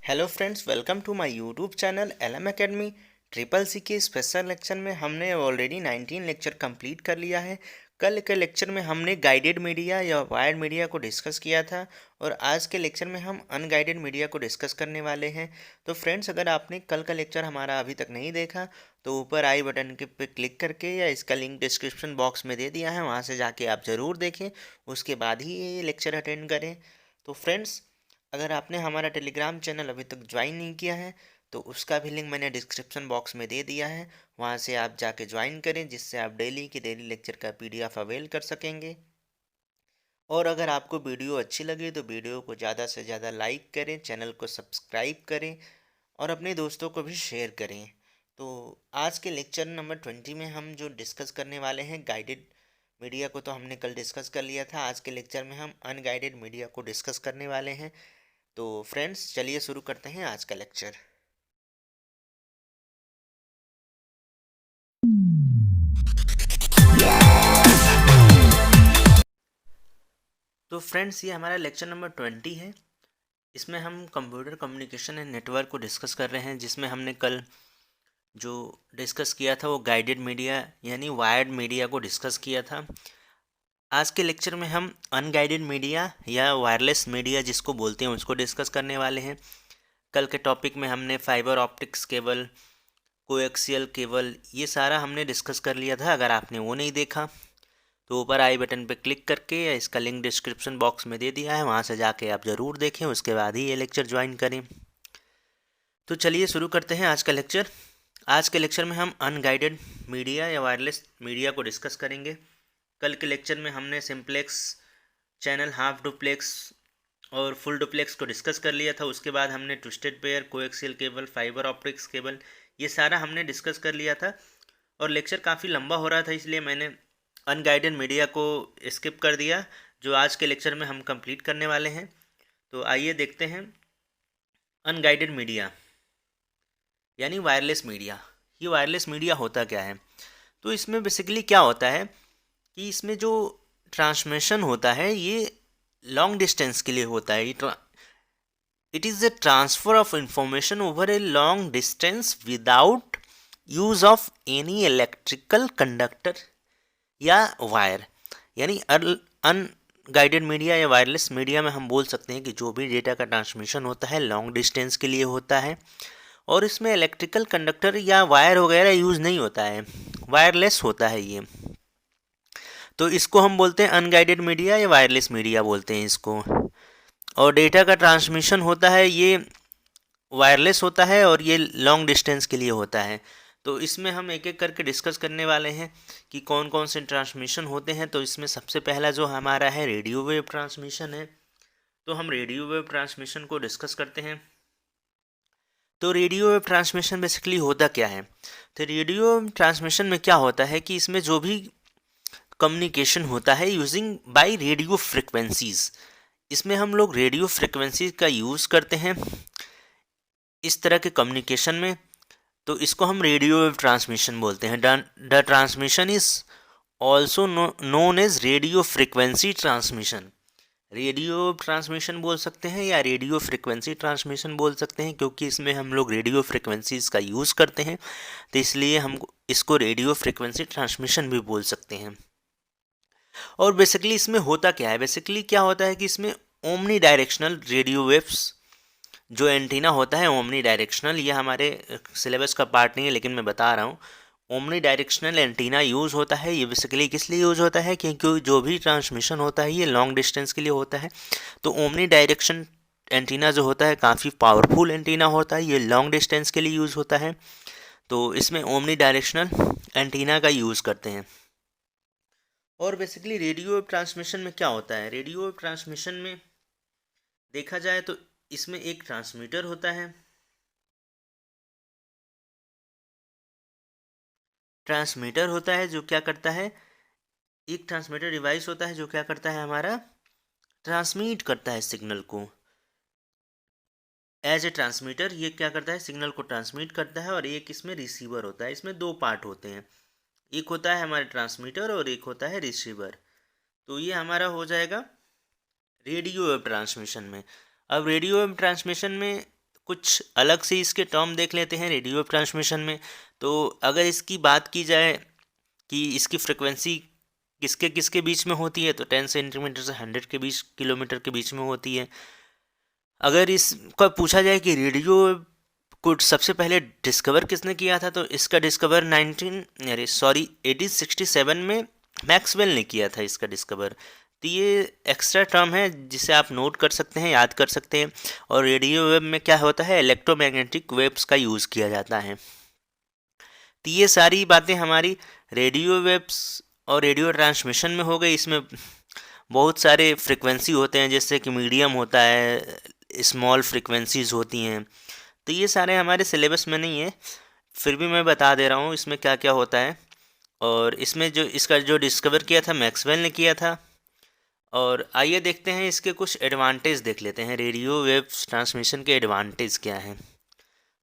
Hello friends, welcome to my YouTube channel LM academy. Triple C के special lecture में हमने already 19 lecture complete कर लिया है। कल के लेक्चर में हमने गाइडेड मीडिया या वायर्ड मीडिया को डिस्कस किया था और आज के लेक्चर में हम अनगाइडेड मीडिया को डिस्कस करने वाले हैं। तो फ्रेंड्स, अगर आपने कल का लेक्चर हमारा अभी तक नहीं देखा तो ऊपर आई बटन के पे क्लिक करके या इसका लिंक डिस्क्रिप्शन बॉक्स में दे दिया है, वहाँ से जाके आप ज़रूर देखें, उसके बाद ही ये लेक्चर अटेंड करें। तो फ्रेंड्स, अगर आपने हमारा टेलीग्राम चैनल अभी तक ज्वाइन नहीं किया है तो उसका भी लिंक मैंने डिस्क्रिप्शन बॉक्स में दे दिया है, वहाँ से आप जाके ज्वाइन करें, जिससे आप डेली के डेली लेक्चर का पीडीएफ अवेल कर सकेंगे। और अगर आपको वीडियो अच्छी लगे तो वीडियो को ज़्यादा से ज़्यादा लाइक करें, चैनल को सब्सक्राइब करें और अपने दोस्तों को भी शेयर करें। तो आज के लेक्चर नंबर 20 में हम जो डिस्कस करने वाले हैं, गाइडेड मीडिया को तो हमने कल डिस्कस कर लिया था। आज के लेक्चर में हम अनगाइडेड मीडिया को डिस्कस करने वाले हैं। तो फ्रेंड्स, चलिए शुरू करते हैं आज का लेक्चर। तो फ्रेंड्स, ये हमारा लेक्चर नंबर 20 है। इसमें हम कंप्यूटर कम्युनिकेशन एंड नेटवर्क को डिस्कस कर रहे हैं, जिसमें हमने कल जो डिस्कस किया था वो गाइडेड मीडिया यानी वायर्ड मीडिया को डिस्कस किया था। आज के लेक्चर में हम अनगाइडेड मीडिया या वायरलेस मीडिया जिसको बोलते हैं उसको डिस्कस करने वाले हैं। कल के टॉपिक में हमने fibre optics cable, coaxial cable, ये सारा हमने डिस्कस कर लिया था। अगर आपने वो नहीं देखा तो ऊपर आई बटन पर क्लिक करके या इसका लिंक डिस्क्रिप्शन बॉक्स में दे दिया है, वहाँ से जाके आप ज़रूर देखें, उसके बाद ही ये लेक्चर ज्वाइन करें। तो चलिए शुरू करते हैं आज का लेक्चर। आज के लेक्चर में हम अनगाइडेड मीडिया या वायरलेस मीडिया को डिस्कस करेंगे। कल के लेक्चर में हमने सिंप्लेक्स चैनल, हाफ डुप्लेक्स और फुल डुप्लेक्स को डिस्कस कर लिया था। उसके बाद हमने twisted pair, coaxial cable, fibre optics cable, ये सारा हमने डिस्कस कर लिया था। और लेक्चर काफ़ी लंबा हो रहा था, इसलिए मैंने अनगाइडेड मीडिया को स्किप कर दिया, जो आज के लेक्चर में हम कंप्लीट करने वाले हैं। तो आइए देखते हैं अनगाइडेड मीडिया यानी वायरलेस मीडिया। ये वायरलेस मीडिया होता क्या है? तो इसमें बेसिकली क्या होता है कि इसमें जो ट्रांसमिशन होता है ये लॉन्ग डिस्टेंस के लिए होता है। It is the transfer of information over a long distance without use of any electrical conductor या वायर। यानी अनगाइडेड मीडिया या वायरलेस मीडिया में हम बोल सकते हैं कि जो भी डेटा का ट्रांसमिशन होता है लॉन्ग डिस्टेंस के लिए होता है और इसमें इलेक्ट्रिकल कंडक्टर या वायर वगैरह यूज़ नहीं होता है, वायरलेस होता है ये। तो इसको हम बोलते हैं अनगाइडेड मीडिया या वायरलेस मीडिया बोलते हैं इसको। और डेटा का ट्रांसमिशन होता है ये वायरलेस होता है और ये लॉन्ग डिस्टेंस के लिए होता है। तो इसमें हम एक एक करके डिस्कस करने वाले हैं कि कौन कौन से ट्रांसमिशन होते हैं। तो इसमें सबसे पहला जो हमारा है रेडियो वेव ट्रांसमिशन है। तो हम रेडियो वेव ट्रांसमिशन को डिस्कस करते हैं। तो रेडियो वेव ट्रांसमिशन बेसिकली होता क्या है? तो रेडियो वेव ट्रांसमिशन में क्या होता है कि इसमें जो भी कम्युनिकेशन होता है यूजिंग बाय रेडियो फ्रिक्वेंसीज, इसमें हम लोग रेडियो फ्रिक्वेंसी का यूज़ करते हैं इस तरह के कम्युनिकेशन में। तो इसको हम रेडियो वेव ट्रांसमिशन बोलते हैं। The transmission is also known as radio frequency transmission. Radio transmission बोल सकते हैं या रेडियो फ्रिक्वेंसी ट्रांसमिशन बोल सकते हैं, क्योंकि इसमें हम लोग रेडियो फ्रिक्वेंसीज का यूज़ करते हैं, तो इसलिए हम इसको रेडियो फ्रिक्वेंसी ट्रांसमिशन भी बोल सकते हैं। और बेसिकली इसमें होता क्या है? बेसिकली क्या होता है कि इसमें ओमनी डायरेक्शनल रेडियो वेव्स जो एंटीना होता है, ओमनी डायरेक्शनल, ये हमारे सिलेबस का पार्ट नहीं है लेकिन मैं बता रहा हूँ, ओमनी डायरेक्शनल एंटीना यूज़ होता है। ये बेसिकली किस लिए यूज़ होता है? क्योंकि जो भी ट्रांसमिशन होता है ये लॉन्ग डिस्टेंस के लिए होता है। तो ओमनी डायरेक्शन एंटीना जो होता है काफ़ी पावरफुल एंटीना होता है, ये लॉन्ग डिस्टेंस के लिए यूज़ होता है। तो इसमें ओमनी डायरेक्शनल एंटीना का यूज़ करते हैं। और बेसिकली रेडियो वेव ट्रांसमिशन में क्या होता है? रेडियो वेव ट्रांसमिशन में देखा जाए तो इसमें एक ट्रांसमीटर होता है। ट्रांसमीटर होता है जो क्या करता है, एक ट्रांसमीटर डिवाइस होता है जो क्या करता है, हमारा ट्रांसमिट करता है सिग्नल को। एज ए ट्रांसमीटर ये क्या करता है, सिग्नल को ट्रांसमिट करता है। और एक इसमें रिसीवर होता है। इसमें दो पार्ट होते हैं, एक होता है हमारा ट्रांसमीटर और एक होता है रिसीवर। तो ये हमारा हो जाएगा रेडियो वेव ट्रांसमिशन में। अब रेडियो वेव ट्रांसमिशन में कुछ अलग से इसके टर्म देख लेते हैं रेडियो वेव ट्रांसमिशन में। तो अगर इसकी बात की जाए कि इसकी फ्रिक्वेंसी किसके किसके बीच में होती है, तो 10 सेंटीमीटर से 100 के बीच किलोमीटर के बीच में होती है। अगर इसका पूछा जाए कि रेडियो को सबसे पहले डिस्कवर किसने किया था, तो इसका डिस्कवर 1867 में मैक्सवेल ने किया था इसका डिस्कवर। तो ये एक्स्ट्रा टर्म है जिसे आप नोट कर सकते हैं, याद कर सकते हैं। और रेडियो वेव में क्या होता है, इलेक्ट्रोमैग्नेटिक वेव्स का यूज़ किया जाता है। तो ये सारी बातें हमारी रेडियो वेव्स और रेडियो ट्रांसमिशन में हो गई। इसमें बहुत सारे फ्रिक्वेंसी होते हैं, जैसे कि मीडियम होता है, स्मॉल फ्रिक्वेंसीज होती हैं। तो ये सारे हमारे सिलेबस में नहीं है, फिर भी मैं बता दे रहा हूँ इसमें क्या क्या होता है। और इसमें जो इसका जो डिस्कवर किया था मैक्सवेल ने किया था। और आइए देखते हैं इसके कुछ एडवांटेज देख लेते हैं, रेडियो वेव ट्रांसमिशन के एडवांटेज क्या हैं।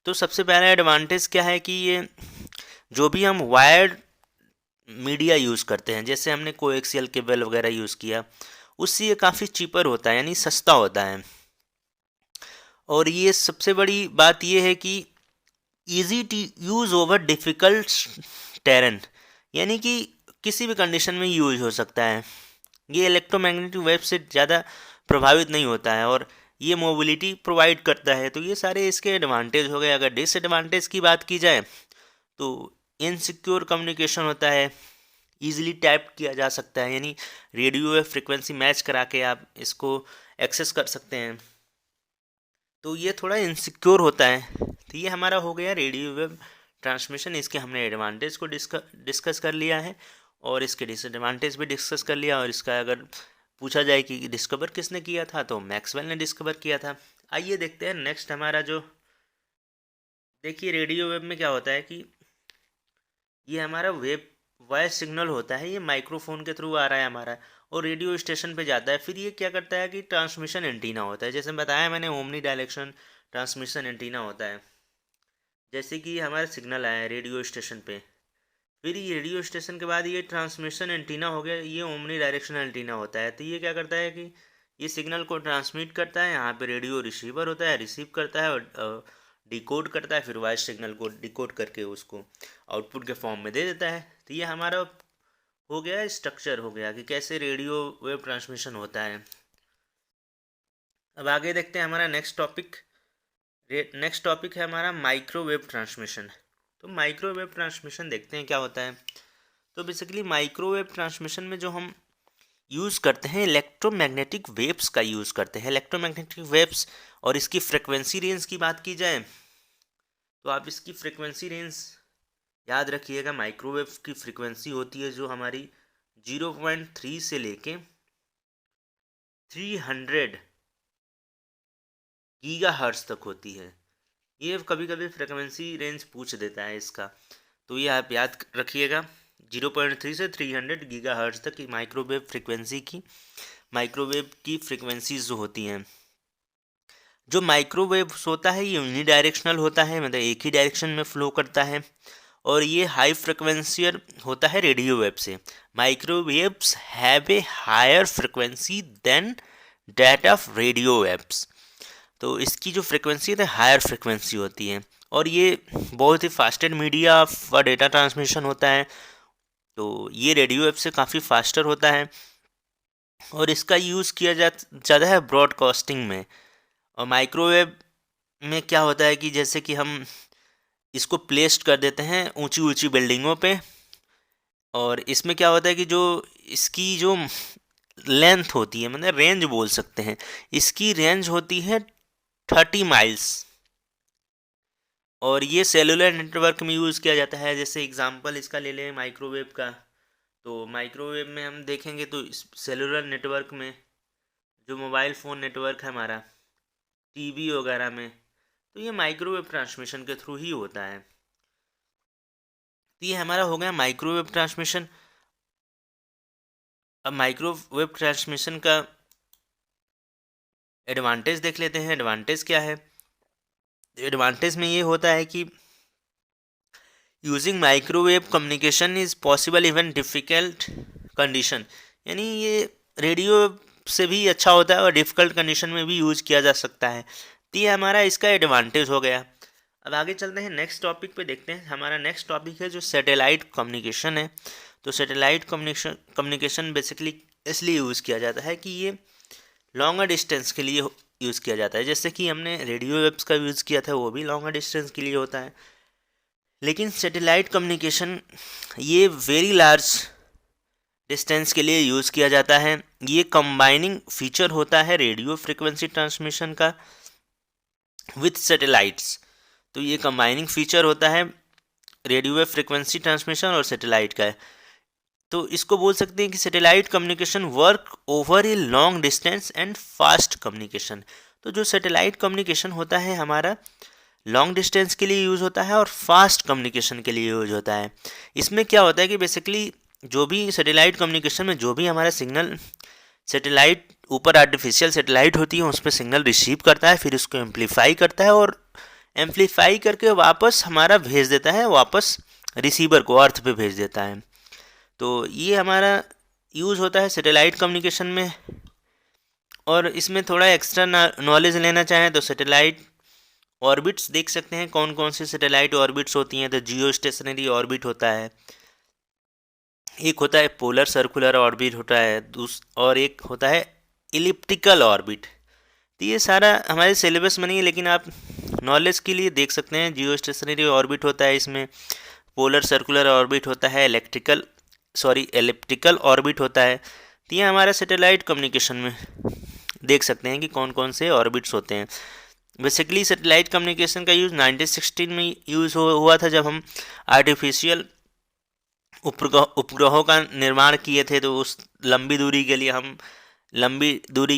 तो सबसे पहला एडवांटेज क्या है कि ये जो भी हम वायर्ड मीडिया यूज़ करते हैं, जैसे हमने कोएक्सियल केबल वगैरह यूज़ किया, उससे ये काफ़ी चीपर होता है, यानी सस्ता होता है। और ये सबसे बड़ी बात ये है कि easy to use over difficult terrain, यानी कि किसी भी कंडीशन में यूज हो सकता है। ये इलेक्ट्रोमैग्नेटिक वेव से ज़्यादा प्रभावित नहीं होता है और ये मोबिलिटी प्रोवाइड करता है। तो ये सारे इसके एडवांटेज हो गए। अगर डिसएडवांटेज की बात की जाए तो इनसिक्योर कम्युनिकेशन होता है, ईजिली टैप किया जा सकता है, यानी रेडियो वेव फ्रिक्वेंसी मैच करा के आप इसको एक्सेस कर सकते हैं। तो ये थोड़ा इनसिक्योर होता है। तो ये हमारा हो गया रेडियो वेव ट्रांसमिशन। इसके हमने एडवांटेज को डिस्कस कर लिया है और इसके डिसएडवांटेज भी डिस्कस कर लिया। और इसका अगर पूछा जाए कि डिस्कवर किसने किया था, तो मैक्सवेल ने डिस्कवर किया था। आइए देखते हैं नेक्स्ट हमारा जो, देखिए रेडियो वेव में क्या होता है कि ये हमारा वेव वॉइस सिग्नल होता है, ये माइक्रोफोन के थ्रू आ रहा है हमारा और रेडियो स्टेशन पे जाता है। फिर ये क्या करता है कि ट्रांसमिशन एंटीना होता है, जैसे बताया मैंने ओमनी डायरेक्शन ट्रांसमिशन एंटीना होता है। जैसे कि हमारा सिग्नल आया है रेडियो स्टेशन पे, फिर ये रेडियो स्टेशन के बाद ये ट्रांसमिशन एंटीना हो गया, ये ओमनी डायरेक्शनल एंटीना होता है। तो ये क्या करता है कि ये सिग्नल को ट्रांसमिट करता है, यहाँ पे रेडियो रिसीवर होता है, रिसीव करता है और डिकोड करता है, फिर वॉइस सिग्नल को डिकोड करके उसको आउटपुट के फॉर्म में दे देता है। तो ये हमारा हो गया, स्ट्रक्चर हो गया कि कैसे रेडियो वेव ट्रांसमिशन होता है। अब आगे देखते हैं हमारा नेक्स्ट टॉपिक है हमारा माइक्रोवेव ट्रांसमिशन। तो माइक्रोवेव ट्रांसमिशन देखते हैं क्या होता है। तो बेसिकली माइक्रोवेव ट्रांसमिशन में जो हम यूज़ करते हैं इलेक्ट्रोमैग्नेटिक वेव्स का यूज़ करते हैं। इलेक्ट्रोमैग्नेटिक वेव्स और इसकी फ्रिक्वेंसी रेंज की बात की जाए तो आप इसकी फ्रिक्वेंसी रेंज याद रखिएगा। माइक्रोवेव की फ्रिक्वेंसी होती है जो हमारी 0.3 से लेके 300 गीगाहर्ट्ज़ तक होती है। ये कभी कभी फ्रिक्वेंसी रेंज पूछ देता है इसका, तो ये आप याद रखिएगा। 0.3 से 300 गीगाहर्ट्ज़ तक की माइक्रोवेव की फ्रिक्वेंसीज जो होती हैं। जो माइक्रोवेव होता है ये यूनिडायरेक्शनल होता है, मतलब एक ही डायरेक्शन में फ्लो करता है और ये हाई फ्रिक्वेंसियर होता है रेडियो वेव से। Microwaves have a higher frequency than that of radio waves. तो इसकी जो फ्रिक्वेंसी है हायर फ्रिक्वेंसी होती है और ये बहुत ही fastest media for data transmission होता है। तो ये रेडियो वेव से काफ़ी फास्टर होता है और इसका यूज़ किया ज़्यादा है ब्रॉडकास्टिंग में। और माइक्रोवेव में क्या होता है कि जैसे कि हम इसको प्लेस्ड कर देते हैं ऊंची ऊंची बिल्डिंगों पे, और इसमें क्या होता है कि जो इसकी जो लेंथ होती है, मतलब रेंज बोल सकते हैं, इसकी रेंज होती है 30 माइल्स और ये सेलुलर नेटवर्क में यूज़ किया जाता है। जैसे एग्जांपल इसका ले लें माइक्रोवेव का, तो माइक्रोवेव में हम देखेंगे तो सेलुलर नेटवर्क में जो मोबाइल फ़ोन नेटवर्क है हमारा, टीवी वगैरह में, तो ये माइक्रोवेव ट्रांसमिशन के थ्रू ही होता है। तो ये हमारा हो गया माइक्रोवेव ट्रांसमिशन। अब माइक्रोवेव ट्रांसमिशन का एडवांटेज देख लेते हैं। एडवांटेज क्या है? एडवांटेज में ये होता है कि using microwave communication is possible even difficult condition, यानी ये रेडियो से भी अच्छा होता है और डिफ़िकल्ट कंडीशन में भी यूज़ किया जा सकता है। तो ये हमारा इसका एडवांटेज हो गया। अब आगे चलते हैं नेक्स्ट टॉपिक पे, देखते हैं हमारा नेक्स्ट टॉपिक है जो सैटेलाइट कम्युनिकेशन है। तो सैटेलाइट कम्युनिकेशन बेसिकली इसलिए यूज़ किया जाता है कि ये लॉन्गर डिस्टेंस के लिए यूज़ किया जाता है। जैसे कि हमने रेडियो वेव्स का यूज़ किया था, वो भी लॉन्गर डिस्टेंस के लिए होता है, लेकिन सैटेलाइट कम्युनिकेशन ये वेरी लार्ज डिस्टेंस के लिए यूज़ किया जाता है। ये कंबाइनिंग फीचर होता है रेडियो फ्रिक्वेंसी ट्रांसमिशन का विथ सैटेलाइट्स। तो ये कंबाइनिंग फीचर होता है रेडियो वेव फ्रिक्वेंसी ट्रांसमिशन और सैटेलाइट का है। तो इसको बोल सकते हैं कि satellite communication work over a long distance and fast communication. तो जो सैटेलाइट कम्युनिकेशन होता है हमारा लॉन्ग डिस्टेंस के लिए यूज़ होता है और फास्ट कम्युनिकेशन के लिए यूज़ होता है। इसमें क्या होता है कि बेसिकली जो भी सैटेलाइट कम्युनिकेशन में जो भी हमारा सिग्नल सैटेलाइट ऊपर आर्टिफिशियल सैटेलाइट होती है उस पर सिग्नल रिसीव करता है, फिर उसको एम्पलीफाई करता है और एम्पलीफाई करके वापस हमारा भेज देता है, वापस रिसीवर को अर्थ पे भेज देता है। तो ये हमारा यूज़ होता है सैटेलाइट कम्युनिकेशन में। और इसमें थोड़ा एक्स्ट्रा नॉलेज लेना चाहें तो सैटेलाइट ऑर्बिट्स देख सकते हैं, कौन कौन सी सैटेलाइट ऑर्बिट्स होती हैं। तो जियो स्टेशनरी ऑर्बिट होता है, एक होता है पोलर सर्कुलर ऑर्बिट होता है, और एक होता है इलिप्टिकल ऑर्बिट। तो ये सारा हमारे सिलेबस में नहीं है, लेकिन आप नॉलेज के लिए देख सकते हैं। जियो स्टेशनरी ऑर्बिट होता है, इसमें पोलर सर्कुलर ऑर्बिट होता है, एलिप्टिकल ऑर्बिट होता है। तो ये हमारा सैटेलाइट कम्युनिकेशन में देख सकते हैं कि कौन कौन से ऑर्बिट्स होते हैं। बेसिकली सैटेलाइट कम्युनिकेशन का यूज़ 1916 में यूज़ हुआ था, जब हम आर्टिफिशियल उपग्रहों का निर्माण किए थे। तो उस लंबी दूरी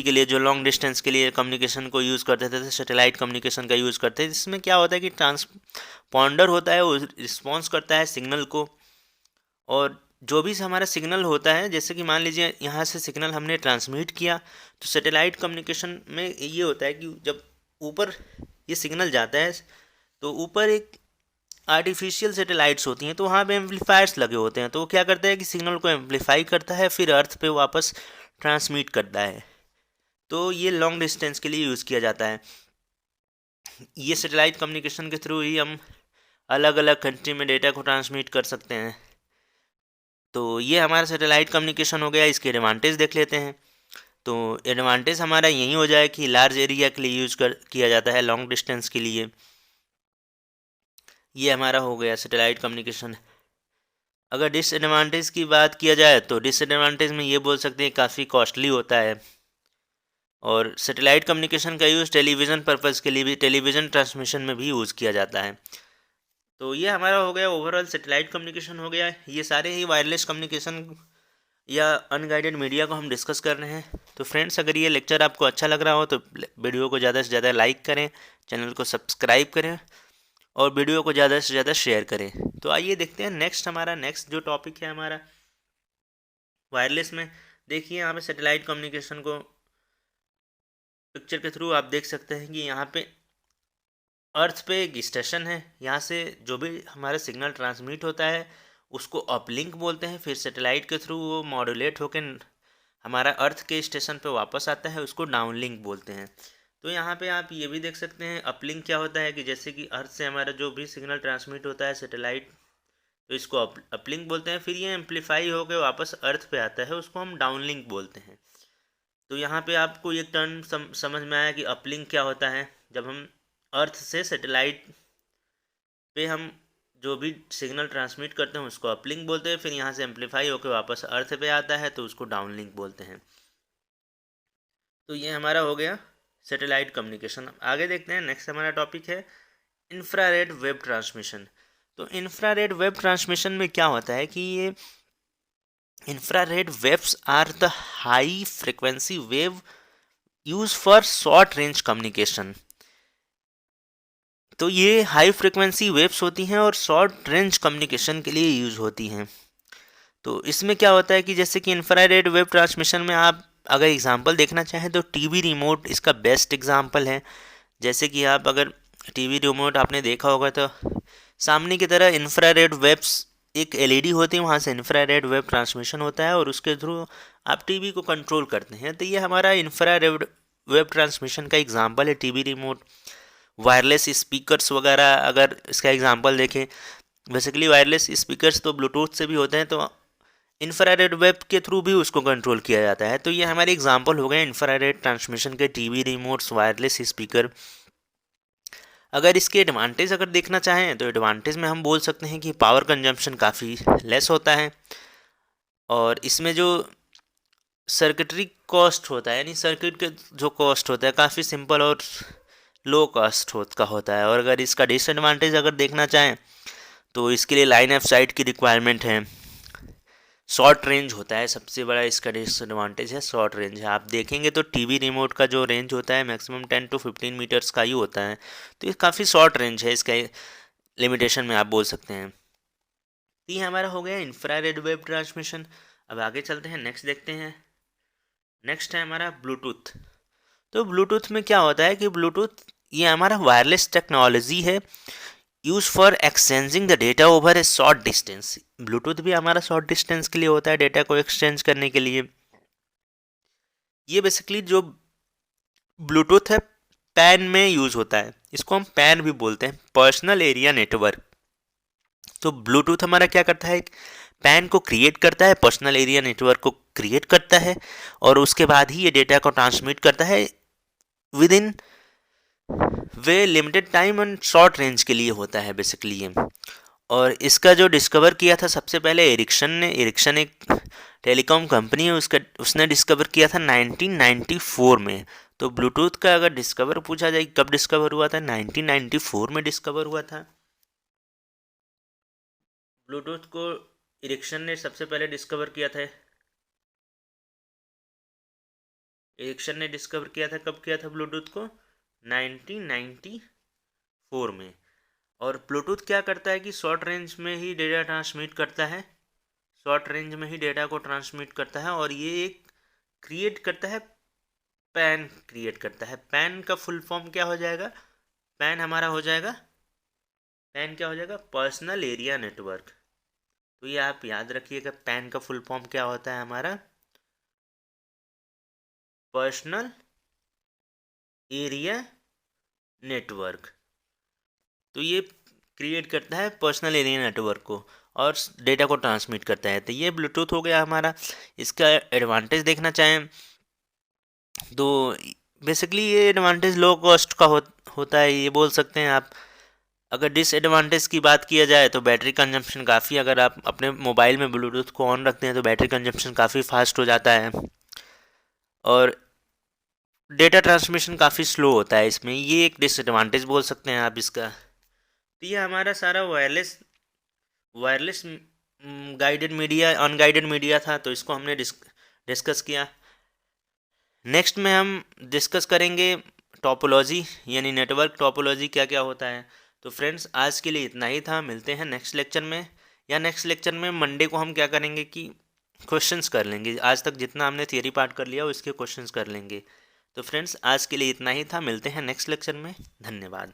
के लिए जो लॉन्ग डिस्टेंस के लिए कम्युनिकेशन को यूज़ करते थे, सैटेलाइट कम्युनिकेशन का यूज़ करते हैं। जिसमें क्या होता है कि ट्रांसपॉन्डर होता है, वो रिस्पॉन्स करता है सिग्नल को, और जो भी हमारा सिग्नल होता है, जैसे कि मान लीजिए यहाँ से सिग्नल हमने ट्रांसमिट किया, तो सैटेलाइट कम्युनिकेशन में ये होता है कि जब ऊपर ये सिग्नल जाता है तो ऊपर एक आर्टिफिशियल सैटेलाइट्स होती हैं, तो वहाँ पे एम्पलीफायर्स लगे होते हैं। तो वो क्या करता है कि सिग्नल को एम्पलीफाई करता है, फिर अर्थ पे वापस ट्रांसमिट करता है। तो ये लॉन्ग डिस्टेंस के लिए यूज़ किया जाता है। ये सैटेलाइट कम्युनिकेशन के थ्रू ही हम अलग अलग कंट्री में डेटा को ट्रांसमिट कर सकते हैं। तो ये हमारा सैटेलाइट कम्युनिकेशन हो गया। इसके एडवांटेज देख लेते हैं। तो एडवांटेज हमारा यही हो जाए कि लार्ज एरिया के लिए किया जाता है लॉन्ग डिस्टेंस के लिए। ये हमारा हो गया सैटेलाइट कम्युनिकेशन। अगर डिसएडवांटेज की बात किया जाए तो डिसएडवांटेज में ये बोल सकते हैं काफ़ी कॉस्टली होता है। और सैटेलाइट कम्युनिकेशन का यूज़ टेलीविज़न पर्पज़ के लिए भी, टेलीविज़न ट्रांसमिशन में भी यूज़ किया जाता है। तो ये हमारा हो गया ओवरऑल सैटेलाइट कम्युनिकेशन हो गया। ये सारे ही वायरलेस कम्युनिकेशन या अनगाइडेड मीडिया को हम डिस्कस कर रहे हैं। तो फ्रेंड्स, अगर ये लेक्चर आपको अच्छा लग रहा हो तो वीडियो को ज़्यादा से ज़्यादा लाइक करें, चैनल को सब्सक्राइब करें और वीडियो को ज़्यादा से ज़्यादा शेयर करें। तो आइए देखते हैं नेक्स्ट जो टॉपिक है हमारा वायरलेस में। देखिए यहाँ पे सैटेलाइट कम्युनिकेशन को पिक्चर के थ्रू आप देख सकते हैं कि यहाँ पे अर्थ पे एक स्टेशन है। यहाँ से जो भी हमारा सिग्नल ट्रांसमिट होता है उसको अपलिंक बोलते हैं। फिर सैटेलाइट के थ्रू वो मॉड्यूलेट होकर हमारा अर्थ के स्टेशन पे वापस आता है, उसको डाउनलिंक बोलते हैं। तो यहाँ पे आप ये भी देख सकते हैं अपलिंक क्या होता है कि जैसे कि अर्थ से हमारा जो भी सिग्नल ट्रांसमिट होता है सैटेलाइट, तो इसको अपलिंक बोलते हैं। फिर ये एम्पलीफाई होकर वापस अर्थ पे आता है, उसको हम डाउनलिंक बोलते हैं। तो यहाँ पे आपको ये टर्म समझ में आया कि अपलिंक क्या होता है। जब हम अर्थ से सैटेलाइट पे हम जो भी सिग्नल ट्रांसमिट करते हैं उसको अपलिंक बोलते हैं। फिर यहाँ से एम्पलीफाई होकर वापस अर्थ पे आता है तो उसको डाउनलिंक बोलते हैं। तो ये हमारा हो गया सैटेलाइट कम्युनिकेशन। आगे देखते हैं नेक्स्ट हमारा टॉपिक है इंफ्रारेड वेब ट्रांसमिशन। तो इंफ्रारेड वेब ट्रांसमिशन में क्या होता है कि ये infrared waves are the high frequency wave use for short range communication. तो ये हाई फ्रिक्वेंसी वेव्स होती हैं और शॉर्ट रेंज कम्युनिकेशन के लिए यूज़ होती हैं। तो इसमें क्या होता है कि जैसे कि इंफ्रारेड वेव ट्रांसमिशन में आप अगर एग्जांपल देखना चाहें तो टीवी रिमोट इसका बेस्ट एग्जांपल है। जैसे कि आप अगर टीवी रिमोट आपने देखा होगा तो सामने की तरह इंफ्रारेड वेव्स एक एलईडी होती है, वहाँ से इंफ्रारेड वेव ट्रांसमिशन होता है और उसके थ्रू आप टीवी को कंट्रोल करते हैं। तो ये हमारा इंफ्रारेड वेब ट्रांसमिशन का एग्जांपल है टीवी रिमोट, वायरलेस स्पीकर्स वगैरह। अगर इसका एग्जांपल देखें, बेसिकली वायरलेस स्पीकर्स तो ब्लूटूथ से भी होते हैं, तो इंफ्रारेड वेब के थ्रू भी उसको कंट्रोल किया जाता है। तो ये हमारे एग्जांपल हो गए इंफ्रारेड ट्रांसमिशन के, टीवी रिमोट्स, वायरलेस स्पीकर। अगर इसके एडवांटेज अगर देखना चाहें तो एडवांटेज में हम बोल सकते हैं कि पावर कंजम्पशन काफ़ी लेस होता है, और इसमें जो सर्किटरी कॉस्ट होता है, यानी सर्किट के जो कॉस्ट होता है काफ़ी सिंपल और लो कॉस्ट का होता है। और अगर इसका डिसएडवांटेज अगर देखना चाहें तो इसके लिए लाइन ऑफ साइट की रिक्वायरमेंट है, शॉर्ट रेंज होता है, सबसे बड़ा इसका डिसएडवांटेज है शॉर्ट रेंज है। आप देखेंगे तो टीवी रिमोट का जो रेंज होता है मैक्सिमम 10 to 15 मीटर्स का ही होता है, तो ये काफ़ी शॉर्ट रेंज है, इसका लिमिटेशन में आप बोल सकते हैं। तो ये हमारा हो गया इंफ्रारेड वेब ट्रांसमिशन। अब आगे चलते हैं, नेक्स्ट देखते हैं। नेक्स्ट है हमारा ब्लूटूथ। तो ब्लूटूथ में क्या होता है कि ब्लूटूथ ये हमारा वायरलेस टेक्नोलॉजी है, use for exchanging the data over A short distance. Bluetooth भी हमारा शॉर्ट डिस्टेंस के लिए होता है, डेटा को एक्सचेंज करने के लिए। ये बेसिकली जो ब्लूटूथ है पैन में यूज होता है, इसको हम पैन भी बोलते हैं, पर्सनल एरिया नेटवर्क। तो ब्लूटूथ हमारा क्या करता है, पैन को क्रिएट करता है, पर्सनल एरिया नेटवर्क को क्रिएट करता है, और उसके बाद ही ये डेटा को ट्रांसमिट करता है with in way limited time and short range के लिए होता है बेसिकली ये। और इसका जो डिस्कवर किया था सबसे पहले एरिक्सन ने, एरिक्सन एक टेलीकॉम कंपनी है, उसने डिस्कवर किया था 1994 में। तो ब्लूटूथ का अगर डिस्कवर पूछा जाए कब डिस्कवर हुआ था, 1994 में डिस्कवर हुआ था। ब्लूटूथ को एरिक्सन ने सबसे पहले डिस्कवर किया था, एरिक्सन ने डिस्कवर किया था, कब किया था ब्लूटूथ को, 1994 में। और ब्लूटूथ क्या करता है कि शॉर्ट रेंज में ही डेटा ट्रांसमिट करता है, शॉर्ट रेंज में ही डेटा को ट्रांसमिट करता है, और ये एक क्रिएट करता है, पैन क्रिएट करता है। पैन का फुल फॉर्म क्या हो जाएगा, पैन हमारा हो जाएगा, पैन क्या हो जाएगा, पर्सनल एरिया नेटवर्क। तो ये आप याद रखिएगा, पैन का फुल फॉर्म क्या होता है हमारा, पर्सनल एरिया नेटवर्क। तो ये क्रिएट करता है पर्सनल एरिया नेटवर्क को और डेटा को ट्रांसमिट करता है। तो ये ब्लूटूथ हो गया हमारा। इसका एडवांटेज देखना चाहें तो बेसिकली ये एडवांटेज लो कॉस्ट का होता है, ये बोल सकते हैं आप। अगर डिसएडवांटेज की बात किया जाए तो बैटरी कंजम्पशन काफ़ी, अगर आप अपने मोबाइल में ब्लूटूथ को ऑन रखते हैं तो बैटरी कंजम्पशन काफ़ी फास्ट हो जाता है, और डेटा ट्रांसमिशन काफ़ी स्लो होता है इसमें, ये एक डिसएडवांटेज बोल सकते हैं आप इसका। तो ये हमारा सारा wireless wireless guided media, unguided media था, तो इसको हमने डिस्कस किया। नेक्स्ट में हम डिस्कस करेंगे टोपोलॉजी, यानी नेटवर्क टोपोलॉजी क्या क्या होता है। तो फ्रेंड्स आज के लिए इतना ही था, मिलते हैं नेक्स्ट लेक्चर में, या नेक्स्ट लेक्चर में मंडे को हम क्या करेंगे कि क्वेश्चंस कर लेंगे। आज तक जितना हमने थियरी पार्ट कर लिया उसके क्वेश्चंस कर लेंगे। तो फ्रेंड्स आज के लिए इतना ही था, मिलते हैं नेक्स्ट लेक्चर में, धन्यवाद।